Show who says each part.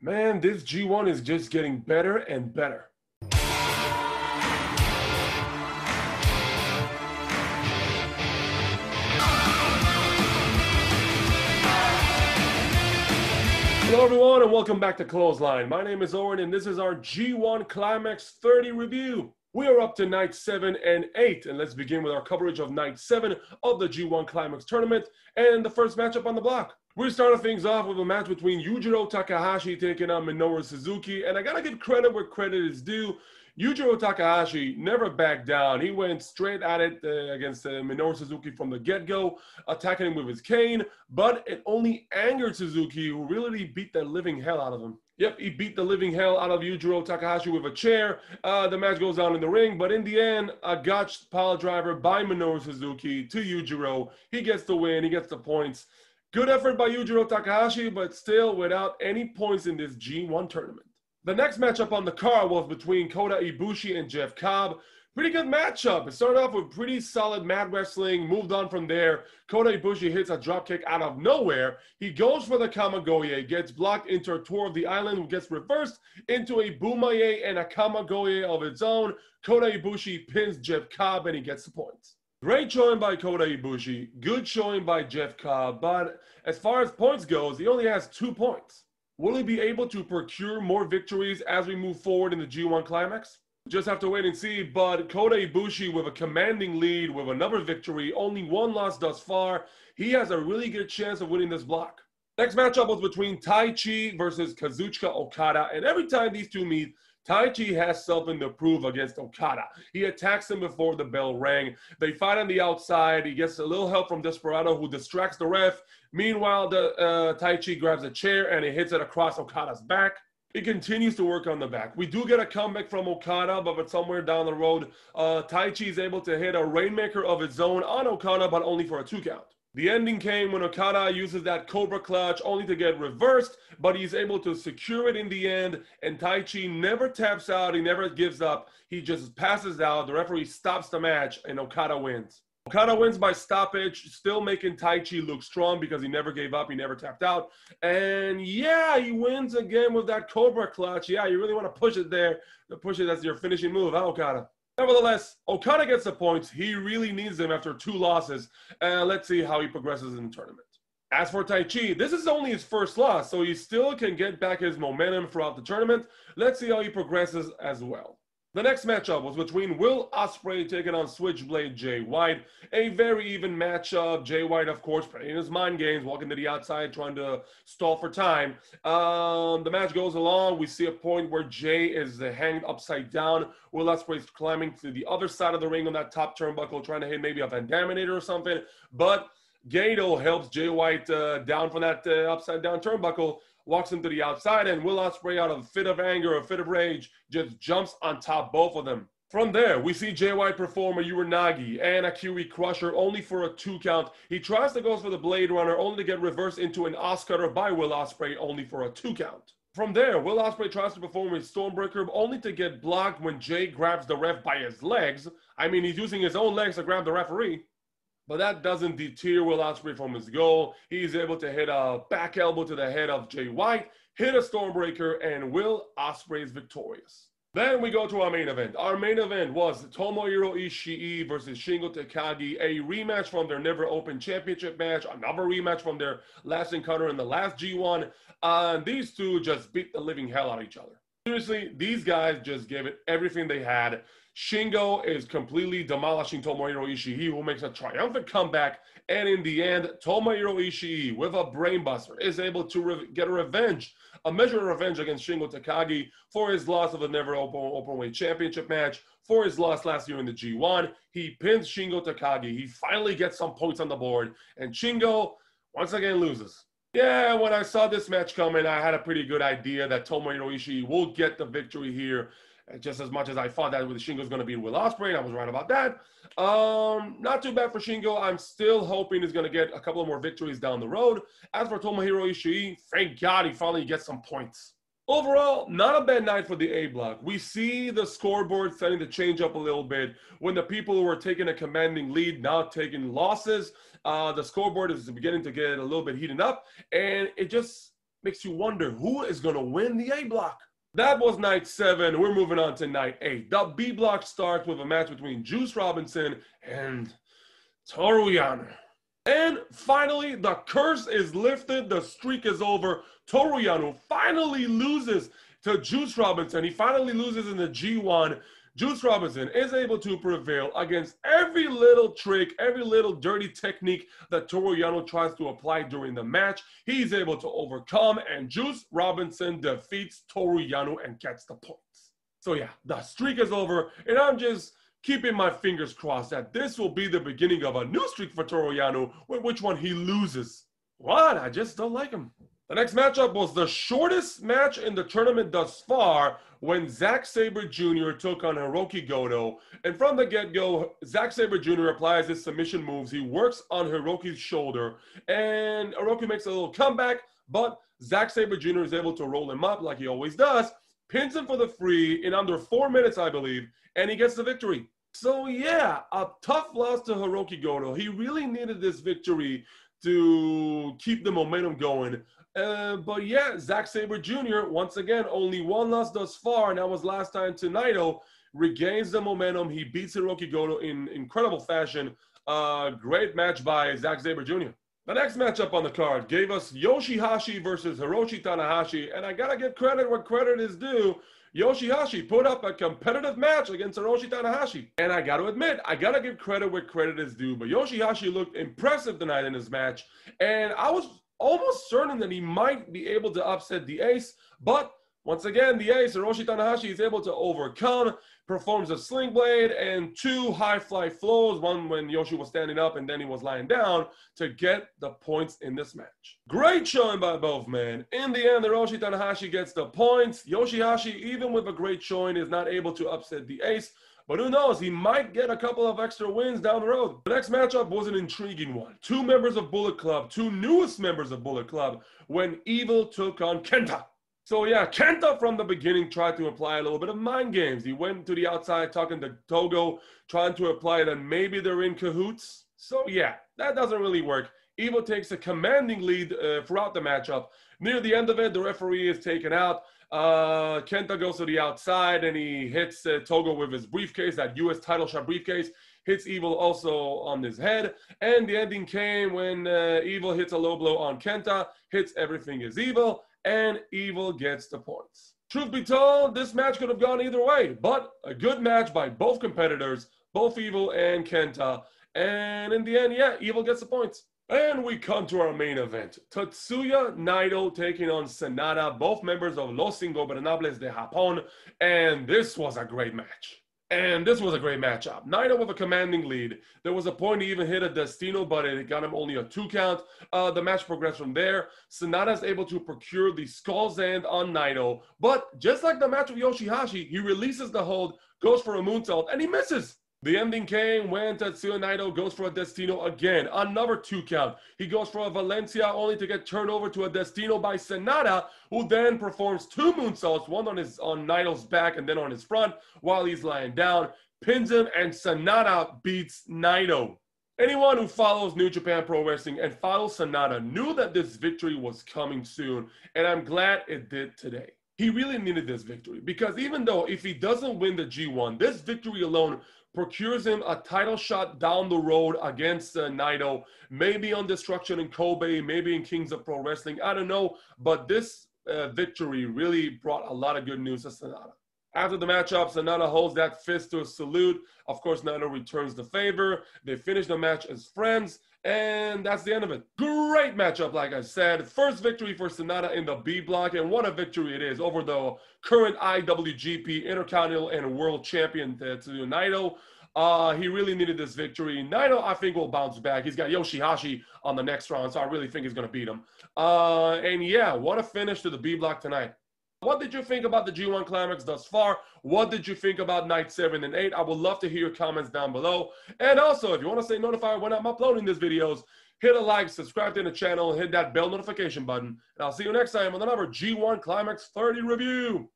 Speaker 1: Man, this G1 is just getting better and better. Hello everyone and welcome back to Clothesline. My name is Owen and this is our G1 Climax 30 review. We are up to night 7 and 8 and let's begin with our coverage of night 7 of the G1 Climax tournament and the first matchup on the block. We're starting things off with a match between Yujiro Takahashi taking on Minoru Suzuki, and I gotta give credit where credit is due. Yujiro Takahashi never backed down. He went straight at it against Minoru Suzuki from the get-go, attacking him with his cane, but it only angered Suzuki, who really beat the living hell out of him. Yep, he beat the living hell out of Yujiro Takahashi with a chair. The match goes on in the ring, but in the end, a gotch pile driver by Minoru Suzuki to Yujiro. He gets the win, he gets the points. Good effort by Yujiro Takahashi, but still without any points in this G1 tournament. The next matchup on the card was between Kota Ibushi and Jeff Cobb. Pretty good matchup. It started off with pretty solid mat wrestling, moved on from there. Kota Ibushi hits a dropkick out of nowhere. He goes for the Kamigoye, gets blocked into a tour of the island, gets reversed into a Bumaye and a Kamigoye of its own. Kota Ibushi pins Jeff Cobb and he gets the points. Great showing by Kota Ibushi, good showing by Jeff Cobb, but as far as points goes, he only has 2 points. Will he be able to procure more victories as we move forward in the G1 Climax? Just have to wait and see, but Kota Ibushi with a commanding lead with another victory, only 1 loss thus far, he has a really good chance of winning this block. Next matchup was between Taichi versus Kazuchika Okada, and every time these two meet, Taichi has something to prove against Okada. He attacks him before the bell rang. They fight on the outside. He gets a little help from Desperado, who distracts the ref. Meanwhile, Taichi grabs a chair and he hits it across Okada's back. He continues to work on the back. We do get a comeback from Okada, but somewhere down the road, Taichi is able to hit a Rainmaker of his own on Okada, but only for a 2 count. The ending came when Okada uses that Cobra Clutch only to get reversed, but he's able to secure it in the end, and Taichi never taps out, he never gives up, he just passes out, the referee stops the match, and Okada wins. Okada wins by stoppage, still making Taichi look strong because he never gave up, he never tapped out, and yeah, he wins again with that Cobra Clutch. Yeah, you really want to push it there, push it as your finishing move, huh, Okada? Nevertheless, Okada gets the points. He really needs them after 2 losses. Let's see how he progresses in the tournament. As for Taichi, this is only his first loss, so he still can get back his momentum throughout the tournament. Let's see how he progresses as well. The next matchup was between Will Ospreay taking on Switchblade Jay White. A very even matchup. Jay White, of course, playing his mind games, walking to the outside, trying to stall for time. The match goes along. We see a point where Jay is hanged upside down. Will Ospreay is climbing to the other side of the ring on that top turnbuckle, trying to hit maybe a Van Daminator or something. But Goto helps Jay White down from that upside down turnbuckle, walks him to the outside, and Will Ospreay, out of a fit of anger, a fit of rage, just jumps on top both of them. From there, we see Jay White perform a Uranagi and a Kiwi Crusher only for a 2 count. He tries to go for the Blade Runner only to get reversed into an Oscutter by Will Ospreay only for a 2 count. From there, Will Ospreay tries to perform a Stormbreaker only to get blocked when Jay grabs the ref by his legs. I mean, he's using his own legs to grab the referee. But that doesn't deter Will Ospreay from his goal. He's able to hit a back elbow to the head of Jay White, hit a Stormbreaker, and Will Ospreay is victorious. Then we go to our main event. Our main event was Tomohiro Ishii versus Shingo Takagi, a rematch from their Never Open Championship match, another rematch from their last encounter in the last G1. These two just beat the living hell out of each other. Seriously, these guys just gave it everything they had. Shingo is completely demolishing Tomohiro Ishii, who makes a triumphant comeback. And in the end, Tomohiro Ishii, with a brainbuster, is able to get a revenge, a measure of revenge against Shingo Takagi for his loss of the Never Openweight Championship match, for his loss last year in the G1. He pins Shingo Takagi. He finally gets some points on the board. And Shingo, once again, loses. Yeah, when I saw this match coming, I had a pretty good idea that Tomohiro Ishii will get the victory here. Just as much as I thought that Shingo's going to beat Will Ospreay, I was right about that. Not too bad for Shingo. I'm still hoping he's going to get a couple of more victories down the road. As for Tomohiro Ishii, thank God he finally gets some points. Overall, not a bad night for the A block. We see the scoreboard starting to change up a little bit when the people who were taking a commanding lead now taking losses. The scoreboard is beginning to get a little bit heated up, and it just Makes you wonder who is going to win the A block. That was night 7. We're moving on to night 8. The B block starts with a match between Juice Robinson and Toru Yano. And finally, the curse is lifted. The streak is over. Toru Yano finally loses to Juice Robinson. He finally loses in the G1. Juice Robinson is able to prevail against every little trick, every little dirty technique that Toru Yano tries to apply during the match. He's able to overcome, and Juice Robinson defeats Toru Yano and gets the points. So yeah, the streak is over, and I'm just keeping my fingers crossed that this will be the beginning of a new streak for Toru Yano, with which one he loses. What? I just don't like him. The next matchup was the shortest match in the tournament thus far, when Zack Sabre Jr. took on Hirooki Goto. And from the get-go, Zack Sabre Jr. applies his submission moves. He works on Hirooki's shoulder, and Hirooki makes a little comeback, but Zack Sabre Jr. is able to roll him up like he always does, pins him for the free in under 4 minutes, I believe, and he gets the victory. So yeah, a tough loss to Hirooki Goto. He really needed this victory to keep the momentum going. But yeah, Zack Sabre Jr., once again, only one loss thus far, and that was last time to Naido, regains the momentum. He beats Hirooki Goto in incredible fashion. Great match by Zack Sabre Jr. The next matchup on the card gave us Yoshihashi versus Hiroshi Tanahashi, and I gotta give credit where credit is due. Yoshihashi put up a competitive match against Hiroshi Tanahashi. And I gotta admit, I gotta give credit where credit is due, but Yoshihashi looked impressive tonight in this match, and I was almost certain that he might be able to upset the ace, but once again, the ace, Hiroshi Tanahashi, is able to overcome, performs a sling blade and 2 high fly flows, one when Yoshi was standing up and then he was lying down, to get the points in this match. Great showing by both men. In the end, Hiroshi Tanahashi gets the points. Yoshihashi, even with a great showing, is not able to upset the ace. But who knows, he might get a couple of extra wins down the road. The next matchup was an intriguing one. 2 members of Bullet Club, 2 newest members of Bullet Club, when Evil took on Kenta. So yeah, Kenta from the beginning tried to apply a little bit of mind games. He went to the outside talking to Togo, trying to apply that maybe they're in cahoots. So yeah, that doesn't really work. Evil takes a commanding lead throughout the matchup. Near the end of it, the referee is taken out. Kenta goes to the outside and he hits Togo with his briefcase, that US title shot briefcase, hits Evil also on his head, and the ending came when Evil hits a low blow on Kenta, hits Everything Is Evil, and Evil gets the points. Truth be told, this match could have gone either way, but a good match by both competitors, both Evil and Kenta, and in the end, yeah, Evil gets the points. And we come to our main event. Tetsuya Naido taking on Sanada, both members of Los Ingobernables de Japón. And this was a great match. And this was a great matchup. Naido with a commanding lead. There was a point he even hit a Destino, but it got him only a 2 count. The match progressed from there. Sanada is able to procure the Skull's End on Naido. But just like the match with Yoshihashi, he releases the hold, goes for a moonsault, and he misses. The ending came when Tetsuya Naido goes for a Destino again, another 2 count. He goes for a Valencia only to get turned over to a Destino by Sanada, who then performs 2 moonsaults, one on Naido's back and then on his front while he's lying down, pins him, and Sanada beats Naido. Anyone who follows New Japan Pro Wrestling and follows Sanada knew that this victory was coming soon, and I'm glad it did today. He really needed this victory because even though if he doesn't win the G1, this victory alone procures him a title shot down the road against Naido, maybe on Destruction in Kobe, maybe in Kings of Pro Wrestling, I don't know, but this victory really brought a lot of good news to Sanada. After the matchup, Sanada holds that fist to a salute. Of course, Naido returns the favor. They finish the match as friends, and that's the end of it. Great matchup, like I said. First victory for Sanada in the B block, and what a victory it is over the current IWGP Intercontinental and World Champion Tetsuya Naido. He really needed this victory. Naido, I think, will bounce back. He's got Yoshihashi on the next round, so I really think he's going to beat him. And yeah, what a finish to the B block tonight. What did you think about the G1 Climax thus far? What did you think about night 7 and 8? I would love to hear your comments down below. And also, if you want to stay notified when I'm uploading these videos, hit a like, subscribe to the channel, hit that bell notification button. And I'll see you next time on another G1 Climax 30 review.